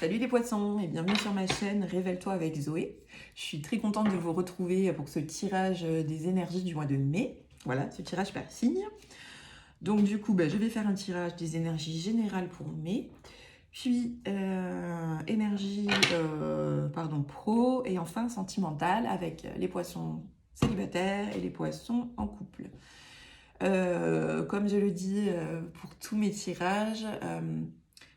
Salut les poissons et bienvenue sur ma chaîne Révèle-toi avec Zoé. Je suis très contente de vous retrouver pour ce tirage des énergies du mois de mai. Voilà, ce tirage par signe. Donc du coup, je vais faire un tirage des énergies générales pour mai, puis énergie pro et enfin sentimentale avec les poissons célibataires et les poissons en couple. Comme je le dis pour tous mes tirages,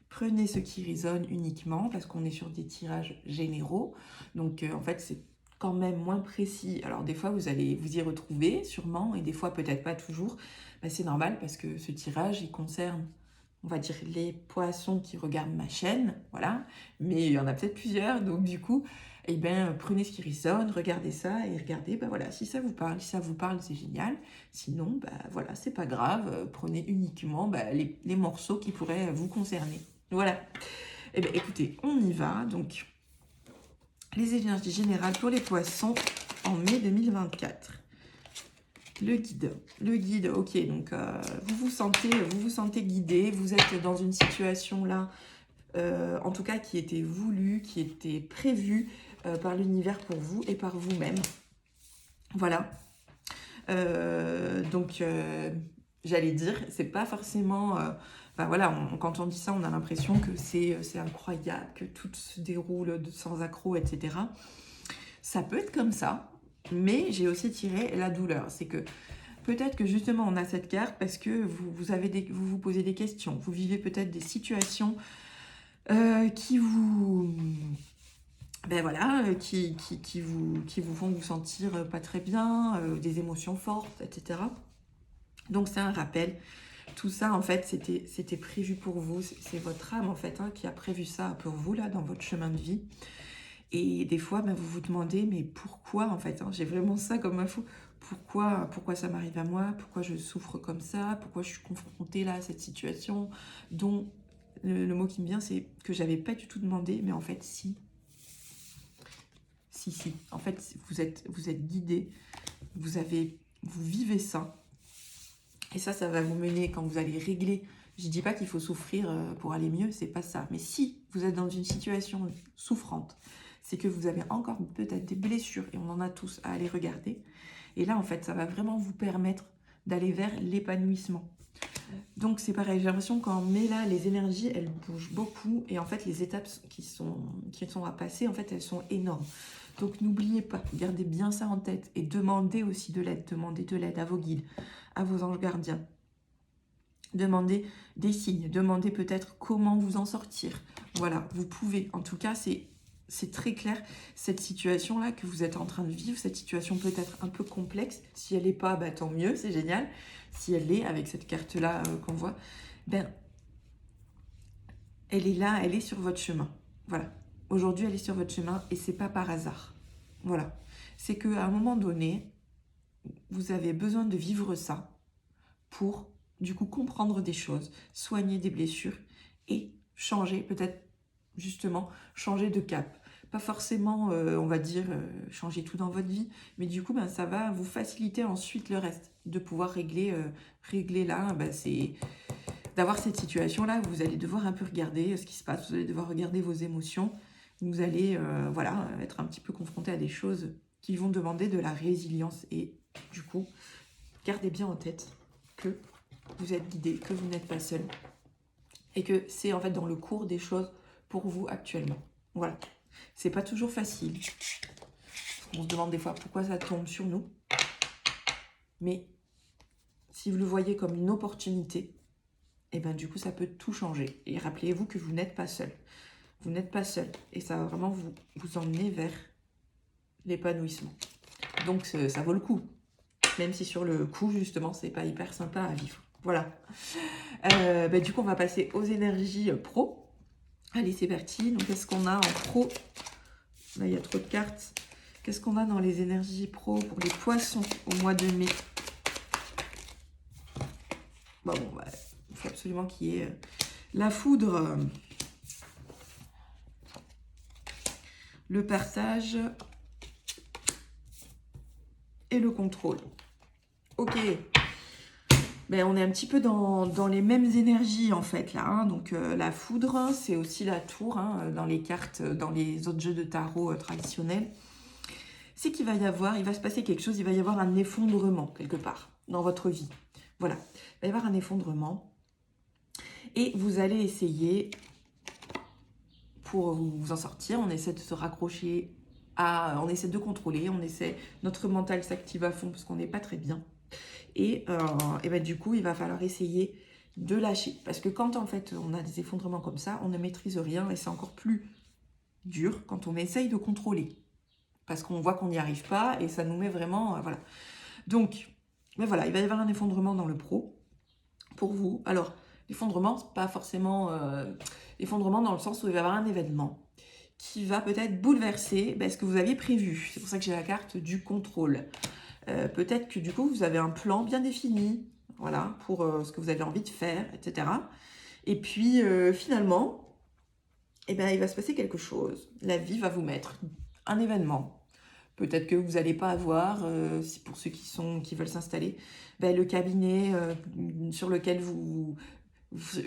prenez ce qui résonne uniquement parce qu'on est sur des tirages généraux. Donc en fait, c'est quand même moins précis. Alors des fois, vous allez vous y retrouver sûrement et des fois peut-être pas toujours. C'est normal parce que ce tirage, il concerne, on va dire, les poissons qui regardent ma chaîne. Voilà. Mais il y en a peut-être plusieurs. Donc du coup, prenez ce qui résonne, regardez ça et regardez, voilà, si ça vous parle. Si ça vous parle, c'est génial. Sinon, voilà, c'est pas grave. Prenez uniquement les morceaux qui pourraient vous concerner. Voilà. Écoutez, on y va. Donc, les énergies générales pour les poissons en mai 2024. Le guide, ok. Donc, vous vous sentez guidé. Vous êtes dans une situation là, en tout cas, qui était voulue, qui était prévue par l'univers pour vous et par vous-même. Voilà. J'allais dire, c'est pas forcément... quand on dit ça, on a l'impression que c'est incroyable, que tout se déroule sans accroc, etc. Ça peut être comme ça, mais j'ai aussi tiré la douleur. C'est que peut-être que justement on a cette carte parce que vous vous posez des questions. Vous vivez peut-être des situations qui vous... qui vous font vous sentir pas très bien, des émotions fortes, etc. Donc c'est un rappel. Tout ça, en fait, c'était prévu pour vous. C'est votre âme, en fait, qui a prévu ça pour vous, là, dans votre chemin de vie. Et des fois, vous vous demandez, mais pourquoi, en fait, j'ai vraiment ça comme info. Pourquoi ça m'arrive à moi? Pourquoi je souffre comme ça? Pourquoi je suis confrontée, là, à cette situation dont le mot qui me vient, c'est que j'avais pas du tout demandé, mais en fait, si. Si. En fait, vous êtes guidé. Vous vivez ça. Et ça va vous mener quand vous allez régler. Je ne dis pas qu'il faut souffrir pour aller mieux, c'est pas ça. Mais si vous êtes dans une situation souffrante, c'est que vous avez encore peut-être des blessures, et on en a tous à aller regarder. Et là, en fait, ça va vraiment vous permettre d'aller vers l'épanouissement. Donc c'est pareil, j'ai l'impression qu'en mai, là, les énergies, elles bougent beaucoup. Et en fait, les étapes qui sont à passer, en fait, elles sont énormes. Donc n'oubliez pas, gardez bien ça en tête. Et demandez aussi de l'aide. Demandez de l'aide à vos guides, à vos anges gardiens. Demandez des signes. Demandez peut-être comment vous en sortir. Voilà, vous pouvez. En tout cas, c'est très clair, cette situation-là que vous êtes en train de vivre, cette situation peut-être un peu complexe. Si elle n'est pas, tant mieux, c'est génial. Si elle l'est, avec cette carte-là qu'on voit, elle est là, elle est sur votre chemin. Voilà. Aujourd'hui, elle est sur votre chemin et c'est pas par hasard. Voilà. C'est qu'à un moment donné, vous avez besoin de vivre ça pour, du coup, comprendre des choses, soigner des blessures et changer, peut-être, justement, changer de cap. Pas forcément, on va dire, changer tout dans votre vie, mais du coup, ça va vous faciliter ensuite le reste, de pouvoir régler là, c'est d'avoir cette situation-là, vous allez devoir un peu regarder ce qui se passe, vous allez devoir regarder vos émotions, vous allez être un petit peu confronté à des choses qui vont demander de la résilience. Et du coup, gardez bien en tête que vous êtes guidé, que vous n'êtes pas seul et que c'est en fait dans le cours des choses pour vous actuellement. Voilà. C'est pas toujours facile. On se demande des fois pourquoi ça tombe sur nous. Mais si vous le voyez comme une opportunité, et du coup, ça peut tout changer. Et rappelez-vous que vous n'êtes pas seul. Vous n'êtes pas seul. Et ça va vraiment vous emmener vers l'épanouissement. Donc, ça vaut le coup. Même si sur le coup, justement, c'est pas hyper sympa à vivre. Voilà. Du coup, on va passer aux énergies pro. Allez, c'est parti. Donc, qu'est-ce qu'on a en pro? Là, il y a trop de cartes. Qu'est-ce qu'on a dans les énergies pro pour les poissons au mois de mai? Il faut absolument qu'il y ait la foudre, le partage et le contrôle. Ok. ben, on est un petit peu dans les mêmes énergies en fait là. Hein. Donc la foudre, c'est aussi la tour hein, dans les cartes, dans les autres jeux de tarot traditionnels. C'est qu'il va y avoir, il va se passer quelque chose, il va y avoir un effondrement quelque part dans votre vie. Voilà, il va y avoir un effondrement. Et vous allez essayer, pour vous en sortir, on essaie de se raccrocher on essaie de contrôler, notre mental s'active à fond parce qu'on n'est pas très bien. Et ben, du coup, il va falloir essayer de lâcher. Parce que quand en fait on a des effondrements comme ça, on ne maîtrise rien et c'est encore plus dur quand on essaye de contrôler. Parce qu'on voit qu'on n'y arrive pas et ça nous met vraiment... voilà. Donc, ben voilà, il va y avoir un effondrement dans le pro pour vous. Alors, l'effondrement, c'est pas forcément... effondrement dans le sens où il va y avoir un événement qui va peut-être bouleverser ce que vous aviez prévu. C'est pour ça que j'ai la carte du contrôle. Peut-être que du coup, vous avez un plan bien défini, voilà, pour ce que vous avez envie de faire, etc. Et puis, finalement, eh ben, il va se passer quelque chose. La vie va vous mettre un événement. Peut-être que vous n'allez pas avoir, pour ceux qui veulent s'installer, le cabinet sur lequel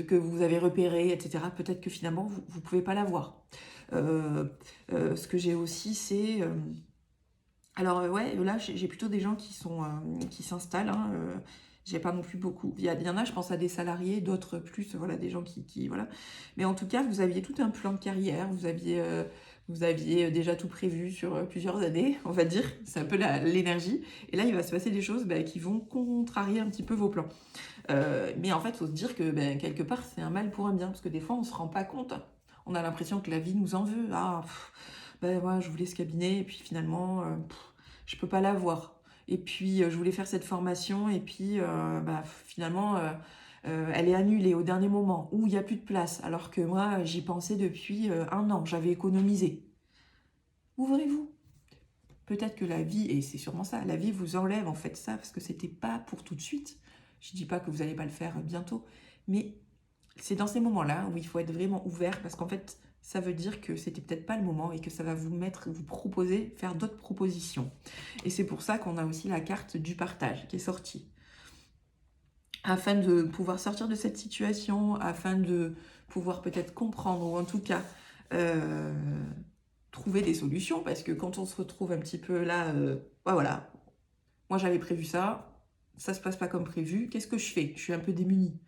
que vous avez repéré, etc. Peut-être que finalement, vous ne pouvez pas l'avoir. Ce que j'ai aussi, c'est... alors ouais, là j'ai plutôt des gens qui s'installent. Hein, j'ai pas non plus beaucoup. Il y en a, je pense à des salariés, d'autres plus, voilà, des gens qui voilà. Mais en tout cas, vous aviez tout un plan de carrière, vous aviez déjà tout prévu sur plusieurs années, on va dire. C'est un peu l'énergie. Et là, il va se passer des choses qui vont contrarier un petit peu vos plans. Mais en fait, il faut se dire que quelque part, c'est un mal pour un bien, parce que des fois, on se rend pas compte. On a l'impression que la vie nous en veut. Ah, moi, je voulais ce cabinet, et puis finalement, je peux pas l'avoir. Et puis, je voulais faire cette formation, et puis, finalement, elle est annulée au dernier moment, où il n'y a plus de place, alors que moi, j'y pensais depuis 1 an, j'avais économisé. Ouvrez-vous. Peut-être que la vie, et c'est sûrement ça, la vie vous enlève en fait ça, parce que c'était pas pour tout de suite. Je dis pas que vous n'allez pas le faire bientôt, mais c'est dans ces moments-là où il faut être vraiment ouvert, parce qu'en fait, ça veut dire que c'était peut-être pas le moment et que ça va vous proposer, faire d'autres propositions. Et c'est pour ça qu'on a aussi la carte du partage qui est sortie. Afin de pouvoir sortir de cette situation, afin de pouvoir peut-être comprendre, ou en tout cas trouver des solutions, parce que quand on se retrouve un petit peu là, voilà, moi j'avais prévu ça, ça se passe pas comme prévu, qu'est-ce que je fais? Je suis un peu démunie.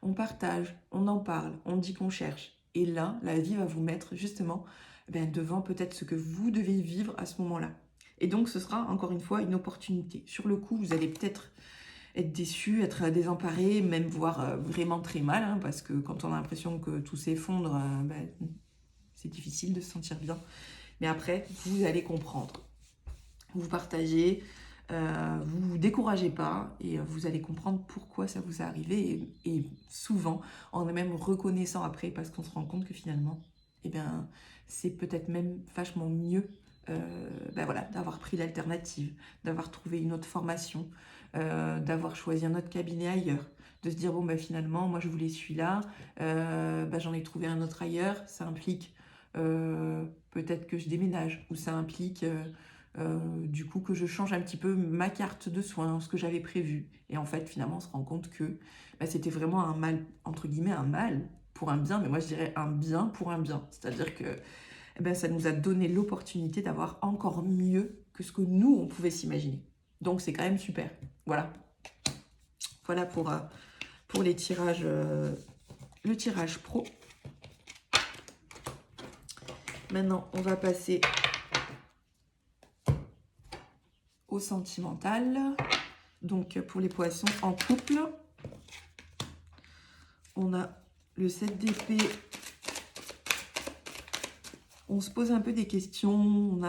On partage, on en parle, on dit qu'on cherche. Et là, la vie va vous mettre justement devant peut-être ce que vous devez vivre à ce moment-là. Et donc, ce sera encore une fois une opportunité. Sur le coup, vous allez peut-être être déçu, être désemparé, même voire vraiment très mal, hein, parce que quand on a l'impression que tout s'effondre, c'est difficile de se sentir bien. Mais après, vous allez comprendre. Vous partagez, vous ne vous découragez pas et vous allez comprendre pourquoi ça vous est arrivé. Et souvent, on est même reconnaissant après parce qu'on se rend compte que finalement, c'est peut-être même vachement mieux voilà, d'avoir pris l'alternative, d'avoir trouvé une autre formation, d'avoir choisi un autre cabinet ailleurs, de se dire, bon, finalement, moi je voulais celui-là, j'en ai trouvé un autre ailleurs, ça implique peut-être que je déménage, ou ça implique du coup que je change un petit peu ma carte de soins, ce que j'avais prévu. Et en fait, finalement, on se rend compte que c'était vraiment un mal, entre guillemets, un mal pour un bien, mais moi je dirais un bien pour un bien. C'est-à-dire que ça nous a donné l'opportunité d'avoir encore mieux que ce que nous, on pouvait s'imaginer. Donc c'est quand même super. Voilà. Voilà pour les tirages, le tirage pro. Maintenant, on va passer au sentimental. Donc, pour les poissons en couple, on a le 7 d'épée. On se pose un peu des questions.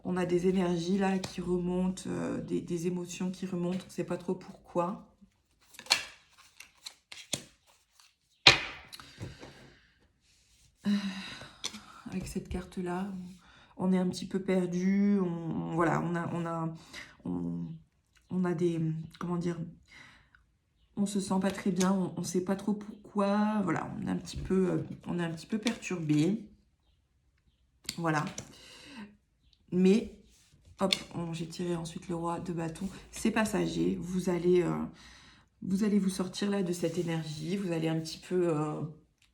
On a des énergies là qui remontent, des émotions qui remontent. On ne sait pas trop pourquoi. Avec cette carte-là, on est un petit peu perdu. Voilà, on a des... Comment dire? On se sent pas très bien. On ne sait pas trop pourquoi. Voilà, on est un petit peu perturbé. Voilà. Mais Hop, j'ai tiré ensuite le roi de bâton. C'est passager. Vous allez vous sortir là de cette énergie. Vous allez un petit peu,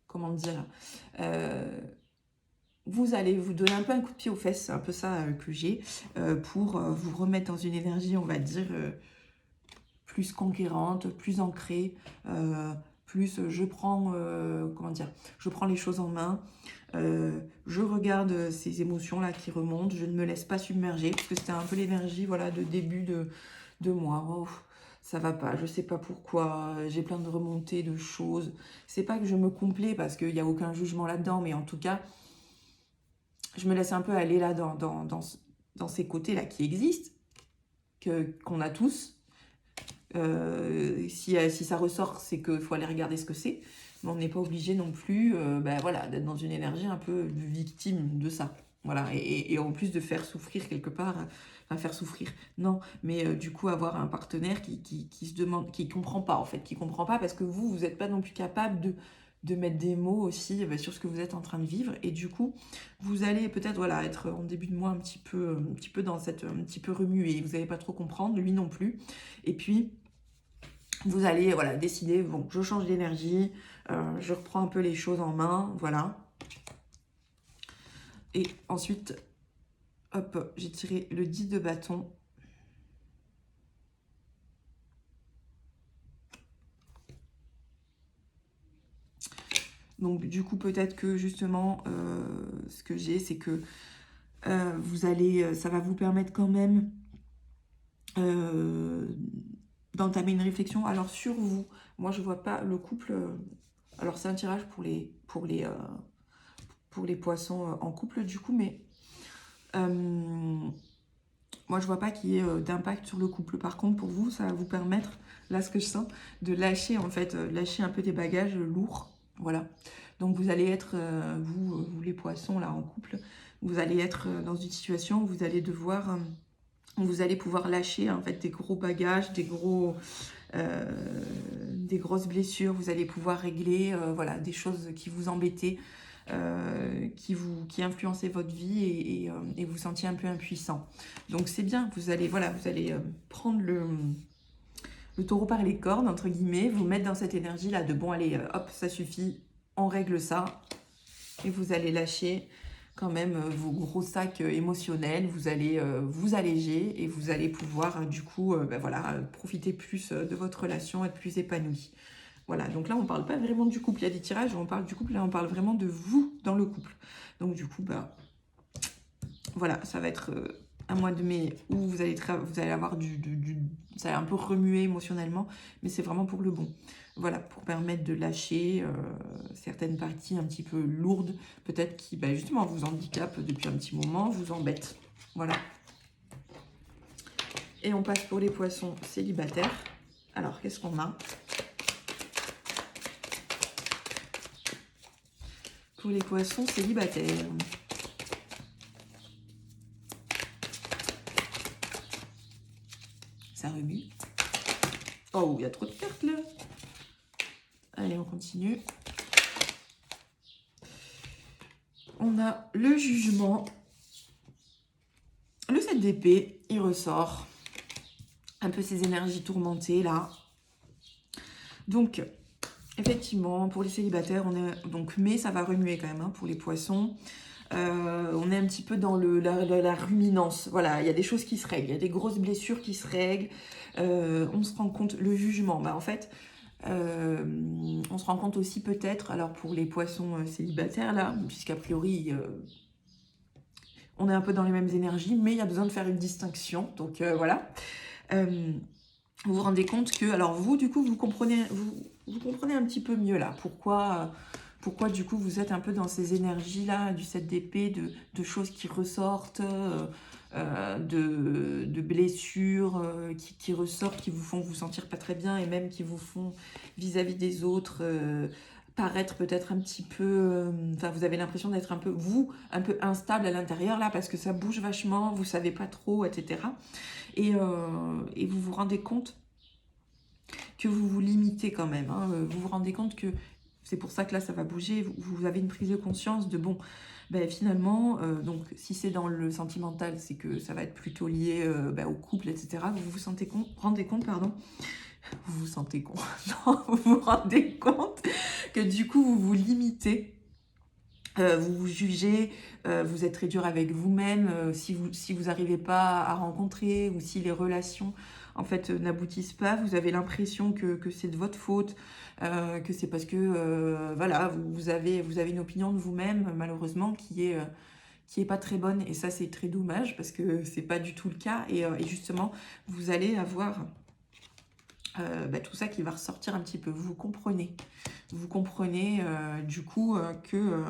comment dire, vous allez vous donner un peu un coup de pied aux fesses. C'est un peu ça que j'ai pour vous remettre dans une énergie, on va dire, plus conquérante, plus ancrée, plus je prends, comment dire, je prends les choses en main. Je regarde ces émotions-là qui remontent, je ne me laisse pas submerger, parce que c'était un peu l'énergie voilà, de début de mois. Oh, ça va pas, je sais pas pourquoi, j'ai plein de remontées de choses. C'est pas que je me complais, parce qu'il n'y a aucun jugement là-dedans, mais en tout cas, je me laisse un peu aller là dans ces côtés-là qui existent, qu'on a tous. Si ça ressort, c'est qu'il faut aller regarder ce que c'est. Mais on n'est pas obligé non plus voilà, d'être dans une énergie un peu de victime de ça. Voilà. Et en plus de faire souffrir quelque part, enfin faire souffrir, non, mais du coup avoir un partenaire qui se demande, qui comprend pas en fait, qui comprend pas parce que vous n'êtes pas non plus capable de mettre des mots aussi sur ce que vous êtes en train de vivre. Et du coup, vous allez peut-être voilà, être en début de mois un petit peu dans cette, un petit peu remué. Vous n'allez pas trop comprendre, lui non plus. Et puis, vous allez voilà, décider, bon, je change d'énergie, je reprends un peu les choses en main, voilà. Et ensuite, hop, j'ai tiré le 10 de bâton. Donc du coup, peut-être que justement, ce que j'ai, c'est que vous allez, ça va vous permettre quand même d'entamer une réflexion. Alors sur vous, moi je vois pas le couple. Alors c'est un tirage pour les poissons en couple du coup, mais moi je vois pas qu'il y ait d'impact sur le couple. Par contre pour vous, ça va vous permettre, là ce que je sens, de lâcher en fait, lâcher un peu des bagages lourds. Voilà. Donc vous allez être, vous les poissons là en couple, vous allez être dans une situation où vous allez devoir, vous allez pouvoir lâcher en fait des gros bagages, des grosses blessures. Vous allez pouvoir régler voilà, des choses qui vous embêtaient, qui influençaient votre vie et vous sentiez un peu impuissant. Donc c'est bien, vous allez prendre le taureau par les cornes, entre guillemets, vous mettre dans cette énergie-là de bon, allez, hop, ça suffit, on règle ça. Et vous allez lâcher quand même vos gros sacs émotionnels, vous allez vous alléger et vous allez pouvoir du coup voilà, profiter plus de votre relation, être plus épanoui. Voilà, donc là on parle pas vraiment du couple, il y a des tirages où on parle du couple, là on parle vraiment de vous dans le couple. Donc du coup, voilà, ça va être un mois de mai où vous allez avoir ça va un peu remuer émotionnellement, mais c'est vraiment pour le bon. Voilà, pour permettre de lâcher certaines parties un petit peu lourdes, peut-être qui justement vous handicapent depuis un petit moment, vous embêtent. Voilà. Et on passe pour les poissons célibataires. Alors, qu'est-ce qu'on a? Pour les poissons célibataires. Ça remue. Oh, il y a trop de cartes là. Allez, on continue. On a le jugement. Le 7 d'épée, il ressort. Un peu ces énergies tourmentées là. Donc, effectivement, pour les célibataires, on est donc, mais ça va remuer quand même pour les poissons. On est un petit peu dans la ruminance. Voilà, il y a des choses qui se règlent, il y a des grosses blessures qui se règlent. On se rend compte, le jugement, en fait, on se rend compte aussi peut-être, alors pour les poissons célibataires là, puisqu'a priori on est un peu dans les mêmes énergies, mais il y a besoin de faire une distinction. Donc voilà. Vous vous rendez compte que, alors vous, du coup, vous comprenez un petit peu mieux là, pourquoi du coup vous êtes un peu dans ces énergies-là, du 7 d'épée, de choses qui ressortent, de blessures qui ressortent, qui vous font vous sentir pas très bien et même qui vous font vis-à-vis des autres paraître peut-être un petit peu, enfin vous avez l'impression d'être un peu instable à l'intérieur là parce que ça bouge vachement, vous savez pas trop, etc. Et vous vous rendez compte que vous vous limitez quand même, hein. Vous vous rendez compte que C'est pour ça que là, ça va bouger. Vous avez une prise de conscience de, bon, ben, finalement, donc si c'est dans le sentimental, c'est que ça va être plutôt lié ben, au couple, etc. Vous vous rendez compte, pardon, vous vous sentez con, non, vous vous rendez compte que du coup, vous vous limitez. Vous vous jugez, vous êtes très dur avec vous-même, si vous n'arrivez pas à rencontrer ou si les relations en fait n'aboutissent pas, vous avez l'impression que c'est de votre faute, que c'est parce que voilà, vous avez une opinion de vous-même malheureusement qui est pas très bonne, et ça c'est très dommage parce que c'est pas du tout le cas, et justement vous allez avoir bah, tout ça qui va ressortir un petit peu. Vous comprenez du coup que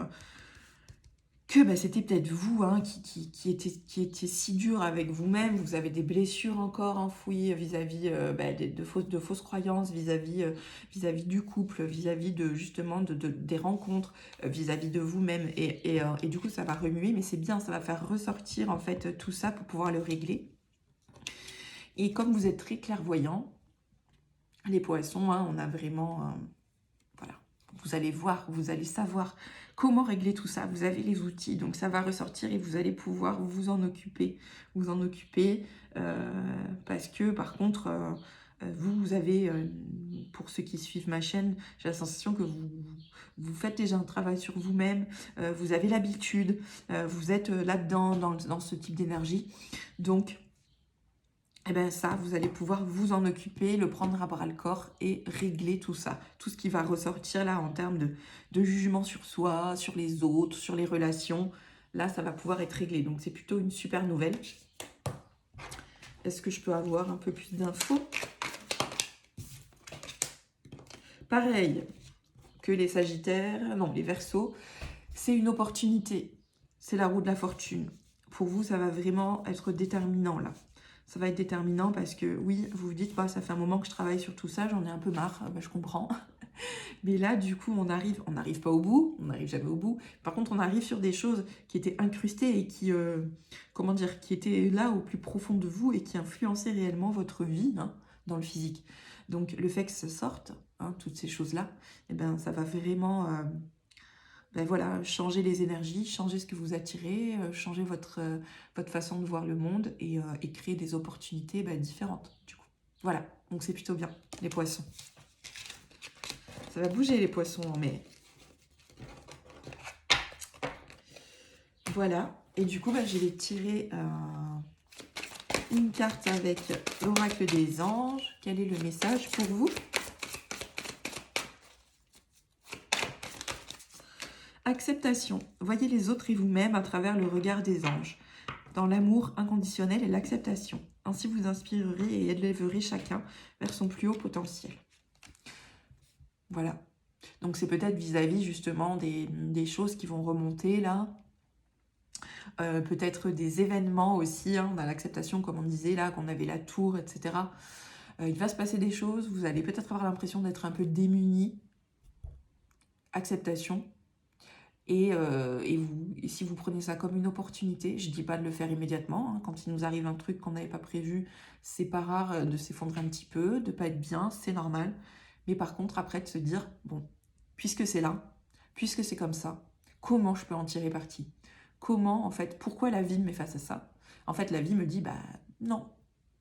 bah, c'était peut-être vous hein, qui était si dur avec vous-même. Vous avez des blessures encore enfouies vis-à-vis bah, de fausses croyances, vis-à-vis du couple, vis-à-vis de justement des rencontres, vis-à-vis de vous-même. Et du coup, ça va remuer, mais c'est bien, ça va faire ressortir en fait tout ça pour pouvoir le régler. Et comme vous êtes très clairvoyant, les poissons, hein, on a vraiment... voilà, vous allez voir, vous allez savoir comment régler tout ça. Vous avez les outils, donc ça va ressortir et vous allez pouvoir vous en occuper. Parce que par contre, vous avez, pour ceux qui suivent ma chaîne, j'ai la sensation que vous faites déjà un travail sur vous-même, vous avez l'habitude, vous êtes là-dedans, dans ce type d'énergie. Donc, eh bien ça, vous allez pouvoir vous en occuper, le prendre à bras-le-corps et régler tout ça. Tout ce qui va ressortir là en termes de jugement sur soi, sur les autres, sur les relations. Là, ça va pouvoir être réglé. Donc, c'est plutôt une super nouvelle. Est-ce que je peux avoir un peu plus d'infos? Pareil que les Sagittaires, non, les Verseaux, c'est une opportunité. C'est la roue de la fortune. Pour vous, ça va vraiment être déterminant là. Ça va être déterminant parce que oui, vous vous dites, bah, ça fait un moment que je travaille sur tout ça, j'en ai un peu marre, bah, je comprends. Mais là, du coup, on n'arrive pas au bout, on n'arrive jamais au bout. Par contre, on arrive sur des choses qui étaient incrustées et qui, comment dire, qui étaient là au plus profond de vous et qui influençaient réellement votre vie hein, dans le physique. Donc, le fait que ça sorte, hein, toutes ces choses-là, eh ben, ça va vraiment... ben voilà, changer les énergies, changer ce que vous attirez, changer votre façon de voir le monde et créer des opportunités ben, différentes, du coup. Voilà, donc c'est plutôt bien, les poissons. Ça va bouger, les poissons, en mai. Voilà, et du coup, ben, je vais tirer une carte avec l'oracle des anges. Quel est le message pour vous ? Acceptation. Voyez les autres et vous-même à travers le regard des anges. Dans l'amour inconditionnel et l'acceptation. Ainsi vous inspirerez et élèverez chacun vers son plus haut potentiel. Voilà. Donc c'est peut-être vis-à-vis justement des choses qui vont remonter là. Peut-être des événements aussi, hein, dans l'acceptation comme on disait là, qu'on avait la tour, etc. Il va se passer des choses, vous allez peut-être avoir l'impression d'être un peu démunis. Acceptation. Et si vous prenez ça comme une opportunité, je ne dis pas de le faire immédiatement, hein, quand il nous arrive un truc qu'on n'avait pas prévu, c'est pas rare de s'effondrer un petit peu, de ne pas être bien, c'est normal. Mais par contre, après, de se dire, bon, puisque c'est là, puisque c'est comme ça, comment je peux en tirer parti? Comment, en fait, pourquoi la vie me met face à ça? En fait, la vie me dit, bah non,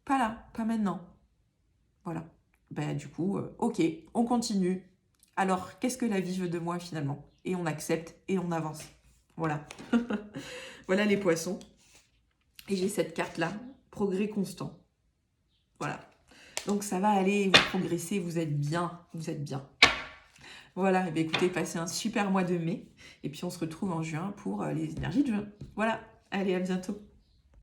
pas là, pas maintenant. Voilà. Bah du coup, ok, on continue. Alors, qu'est-ce que la vie veut de moi finalement? Et on accepte et on avance. Voilà. Voilà les poissons. Et j'ai cette carte-là, progrès constant. Voilà. Donc ça va aller, vous progressez, vous êtes bien, vous êtes bien. Voilà, et bien écoutez, passez un super mois de mai. Et puis on se retrouve en juin pour les énergies de juin. Voilà, allez, à bientôt.